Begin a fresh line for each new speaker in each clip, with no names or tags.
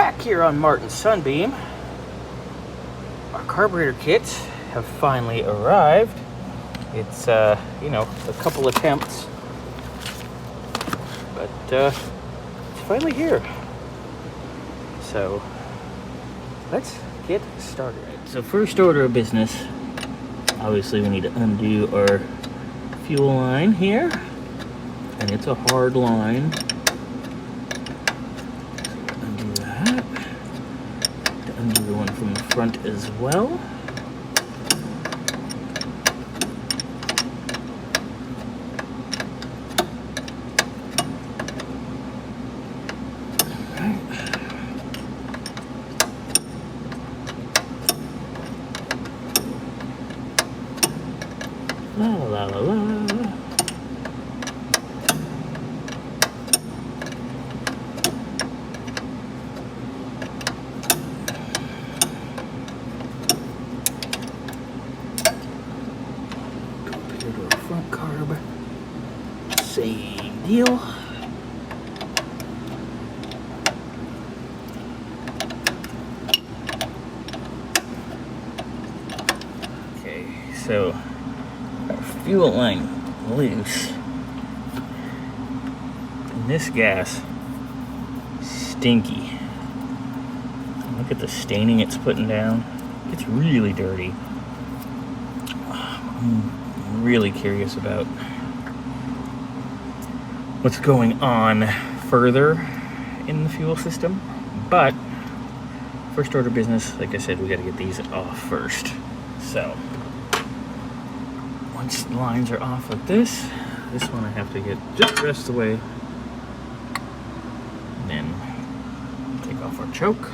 back here on Martin's Sunbeam. Our carburetor kits have finally arrived. It's, you know, a couple attempts, but it's finally here. So let's get started. So first order of business, obviously we need to undo our fuel line here, and it's a hard line. Undo the one from the front as well. La la la la. Front carb, same deal. Okay, so our fuel line loose, and this gas stinky. Look at the staining it's putting down. It's really dirty. I'm really curious about what's going on further in the fuel system, but first order business, like I said, we got to get these off first. So once the lines are off like this one I have to get just the rest of the way, and then take off our choke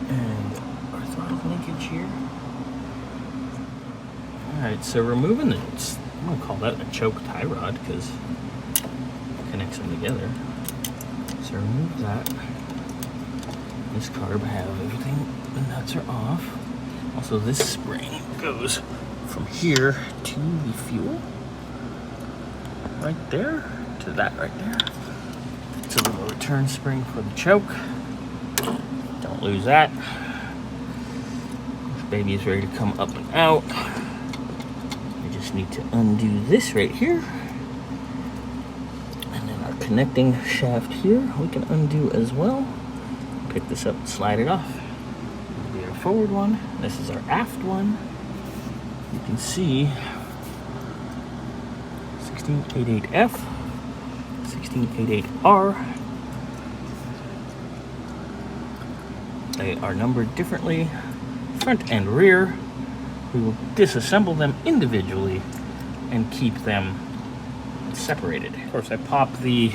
and our throttle linkage here. Alright, so removing I'm going to call that a choke tie rod because it connects them together. So remove that. This carb have everything, the nuts are off. Also, this spring goes from here to the fuel. Right there, to that right there. It's a little return spring for the choke. Don't lose that. This baby is ready to come up and out. Need to undo this right here, and then our connecting shaft here we can undo as well. Pick this up and slide it off. This will be our forward one. This is our aft one. You can see 1688F, 1688R. They are numbered differently, front and rear. We will disassemble them individually and keep them separated. Of course, I pop the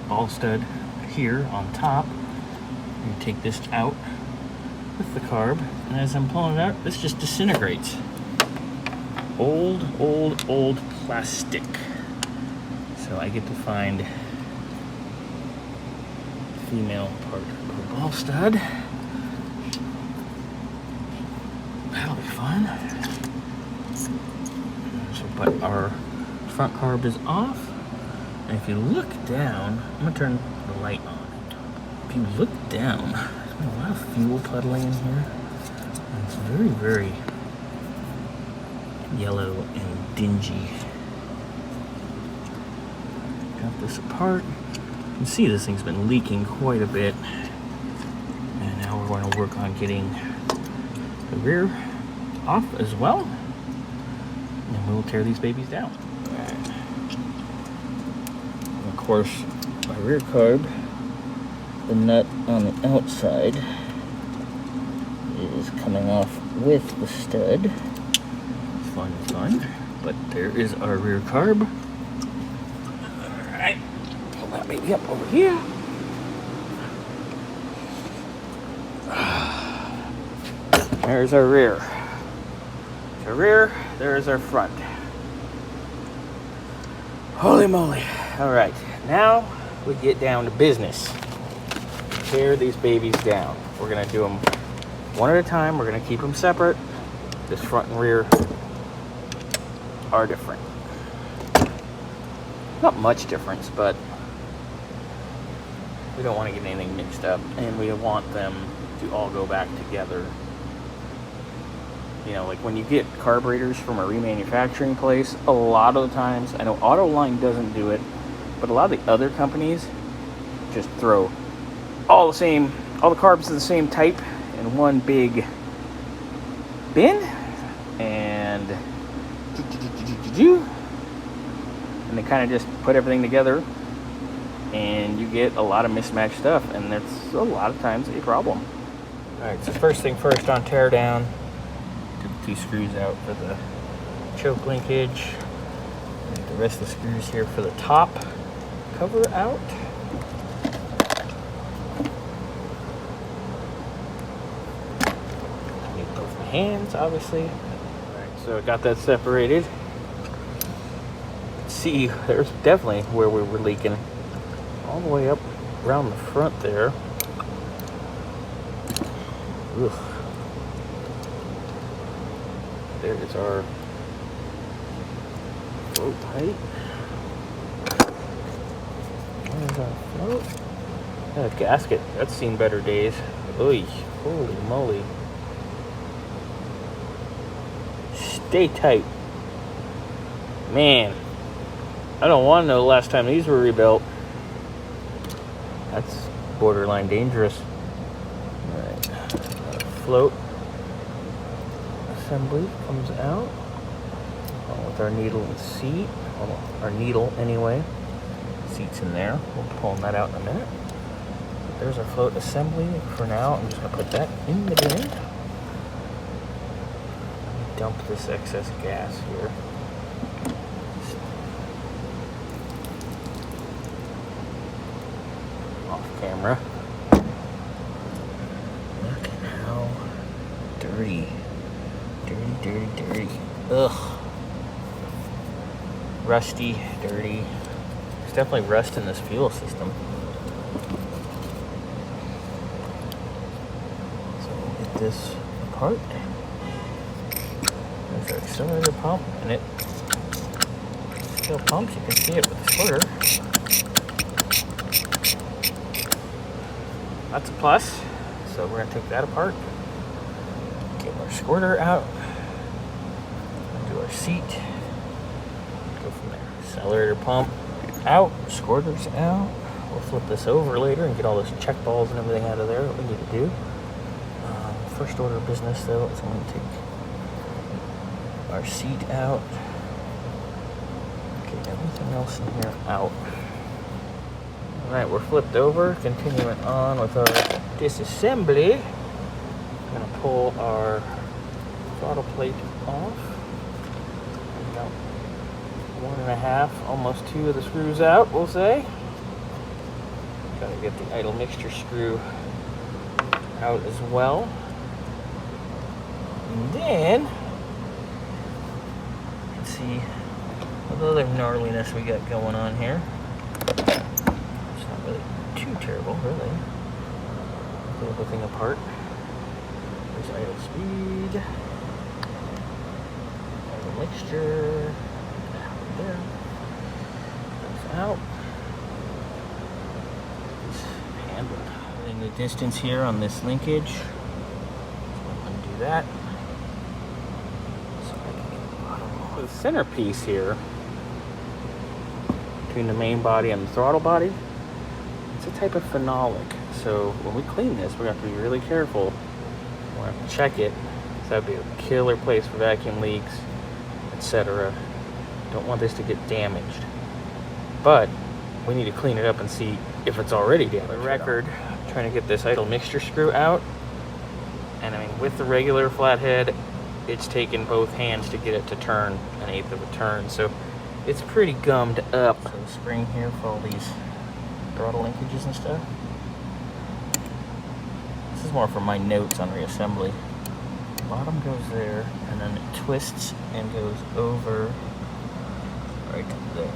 ball stud here on top and take this out with the carb, and as I'm pulling it out, this just disintegrates. Old plastic. So I get to find the female part of the ball stud. That'll be fun. So, but our front carb is off. And if you look down, I'm going to turn the light on. If you look down, there's been a lot of fuel puddling in here. And it's very, very yellow and dingy. Got this apart. You can see this thing's been leaking quite a bit. And now we're going to work on getting the rear off as well, and then we'll tear these babies down. And of course, my rear carb, the nut on the outside is coming off with the stud. Fun, but there is our rear carb. Alright, pull that baby up over here. There's our rear. The rear, there's our front. Holy moly. Alright, now we get down to business. Tear these babies down. We're going to do them one at a time. We're going to keep them separate. This front and rear are different. Not much difference, but We don't want to get anything mixed up, and we want them to all go back together. You know, like when you get carburetors from a remanufacturing place, a lot of the times, I know Autoline doesn't do it, but a lot of the other companies just throw all the carbs of the same type in one big bin, and they kind of just put everything together, and you get a lot of mismatched stuff, and that's a lot of times a problem. All right, so first thing first on teardown, took the 2 screws out for the choke linkage, and the rest of the screws here for the top cover out. Need both my hands, obviously. All right, so I got that separated. See, there's definitely where we were leaking, all the way up around the front there. Ugh. There is our float pipe. There's our float. That gasket, that's seen better days. Oy, holy moly. Stay tight. Man, I don't want to know the last time these were rebuilt. That's borderline dangerous. Alright, float assembly comes out along with our needle and seat. Well, our needle anyway. Seat's in there. We'll be pulling that out in a minute. There's our float assembly. For now, I'm just going to put that in the bin. Dump this excess gas here. Off camera. Look at how dirty. Dirty. Ugh. Rusty, dirty. There's definitely rust in this fuel system. So we'll get this apart. There's our accelerator pump, and it still pumps. You can see it with the squirter. That's a plus. So we're going to take that apart. Get our squirter out. Do our seat. Go from there. Accelerator pump out. Squirters out. We'll flip this over later and get all those check balls and everything out of there that we need to do. First order of business though is I'm going to take our seat out. Get everything else in here out. Alright, we're flipped over. Continuing on with our disassembly. I'm going to pull our throttle plate off. About 1.5, almost 2 of the screws out, we'll say. Got to get the idle mixture screw out as well. And then, let's see what other gnarliness we got going on here. It's not really too terrible, really. Pull everything apart. There's idle speed. Idle mixture. There. Goes out. This handle. In the distance here on this linkage. So I'm going to do that. The centerpiece here between the main body and the throttle body, it's a type of phenolic. So when we clean this, we're going to have to be really careful. We're going to have to check it. So that'd be a killer place for vacuum leaks, etc. Don't want this to get damaged. But we need to clean it up and see if it's already damaged. For the record, I'm trying to get this idle mixture screw out. And I mean, with the regular flathead, it's taken both hands to get it to turn 1/8 of a turn, so it's pretty gummed up. So the spring here for all these throttle linkages and stuff. This is more for my notes on reassembly. Bottom goes there, and then it twists and goes over right there.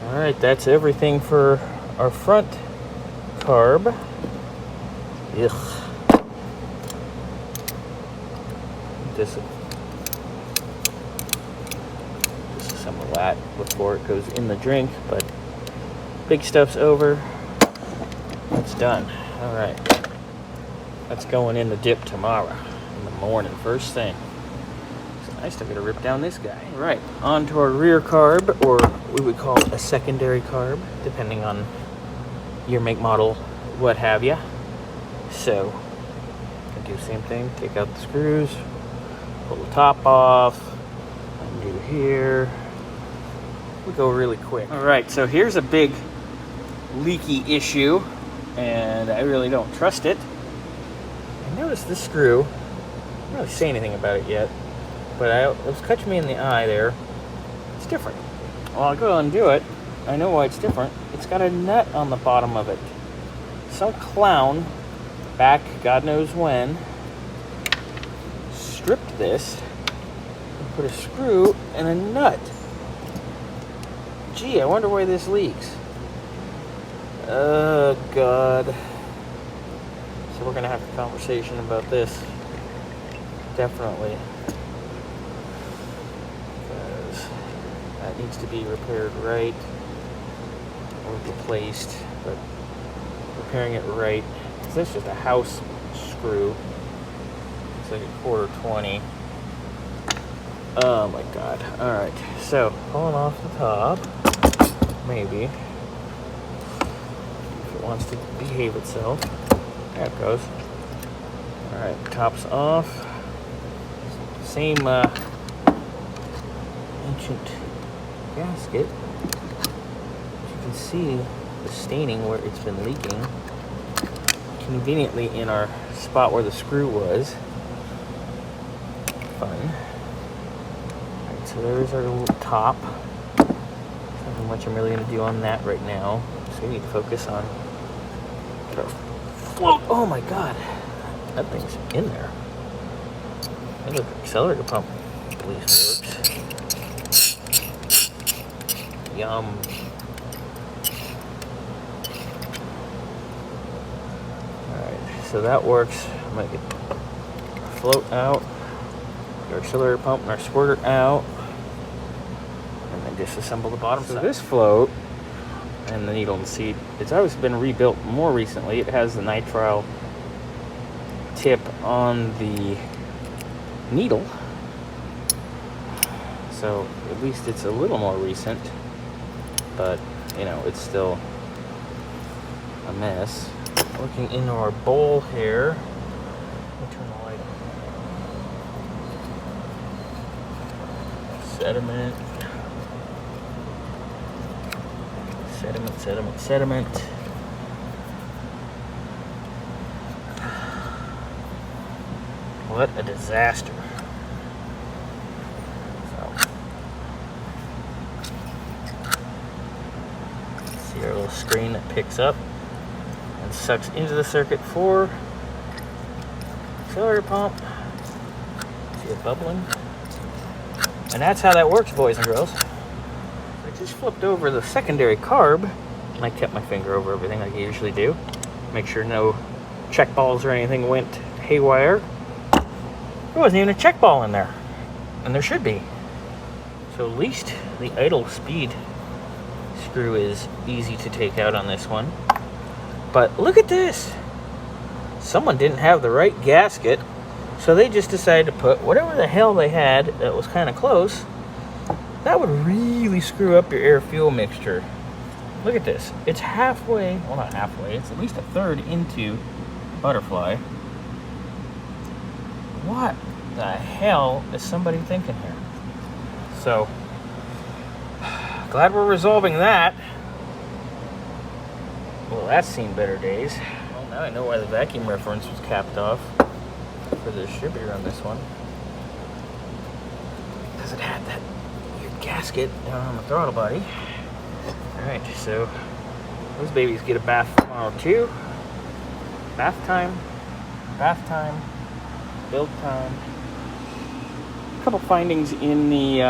All right, that's everything for our front carb. Ugh. Disassemble that before it goes in the drink, but Big stuff's over. It's done. All right. That's going in the dip tomorrow in the morning, first thing. So I still got to rip down this guy. All right, on to our rear carb, or we would call a secondary carb, depending on your make, model, what have you. So, I do the same thing. Take out the screws, pull the top off, undo here. We go really quick. All right, so here's a big leaky issue, and I really don't trust it. I noticed this screw, I don't really say anything about it yet, but it was catching me in the eye there. It's different. Well, I'll go undo it. I know why it's different. It's got a nut on the bottom of it. Some clown, back God knows when, stripped this and put a screw and a nut. Gee, I wonder why this leaks. Oh, God. So we're going to have a conversation about this. Definitely. Because that needs to be repaired right. Or replaced. But repairing it right. Because that's just a house screw. It's like a 1/4 20. Oh, my God. Alright. So, pulling off the top. Maybe. If it wants to behave itself. There it goes. Alright, top's off. Same ancient gasket. As you can see the staining where it's been leaking. Conveniently in our spot where the screw was. Fun. Alright, so there's our little top. Nothing much I'm really going to do on that right now. So we need to focus on float. Oh my God, that thing's in there. That little accelerator pump at least works. Yum. Alright, so that works. I'm gonna get our float out, our accelerator pump and our squirter out, and then disassemble the bottom side. So this float and the needle and seat, it's always been rebuilt more recently. It has the nitrile tip on the needle, so at least it's a little more recent, but you know, it's still a mess. Looking into our bowl here, let me turn the light on. Sediment. Sediment. What a disaster. So, see our little screen that picks up and sucks into the circuit for accelerator pump. See it bubbling? And that's how that works, boys and girls. I just flipped over the secondary carb, and I kept my finger over everything like I usually do. Make sure no check balls or anything went haywire. There wasn't even a check ball in there, and there should be. So at least the idle speed screw is easy to take out on this one. But look at this. Someone didn't have the right gasket, so they just decided to put whatever the hell they had that was kind of close. That would really screw up your air-fuel mixture. Look at this. It's halfway, well not halfway, it's at least a third into butterfly. What the hell is somebody thinking here? So, glad we're resolving that. Well, that's seen better days. Well, now I know why the vacuum reference was capped off for the distributor on this one. Because it had that weird gasket down on the throttle body. Alright, so those babies get a bath tomorrow too. Bath time, build time. A couple findings in the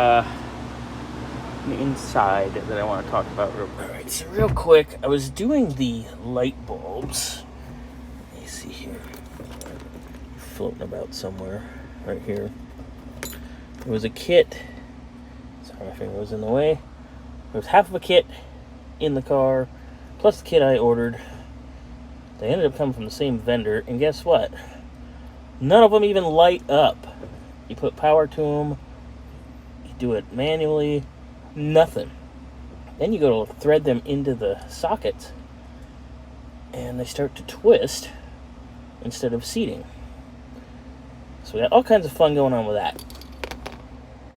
inside that I want to talk about real quick. Alright, so real quick, I was doing the light bulbs. Let me see here. Floating about somewhere right here. There was a kit. Sorry, my finger was in the way. There was half of a kit in the car, plus the kit I ordered. They ended up coming from the same vendor, and guess what? None of them even light up. You put power to them, you do it manually, nothing. Then you go to thread them into the sockets, and they start to twist instead of seating. So we got all kinds of fun going on with that.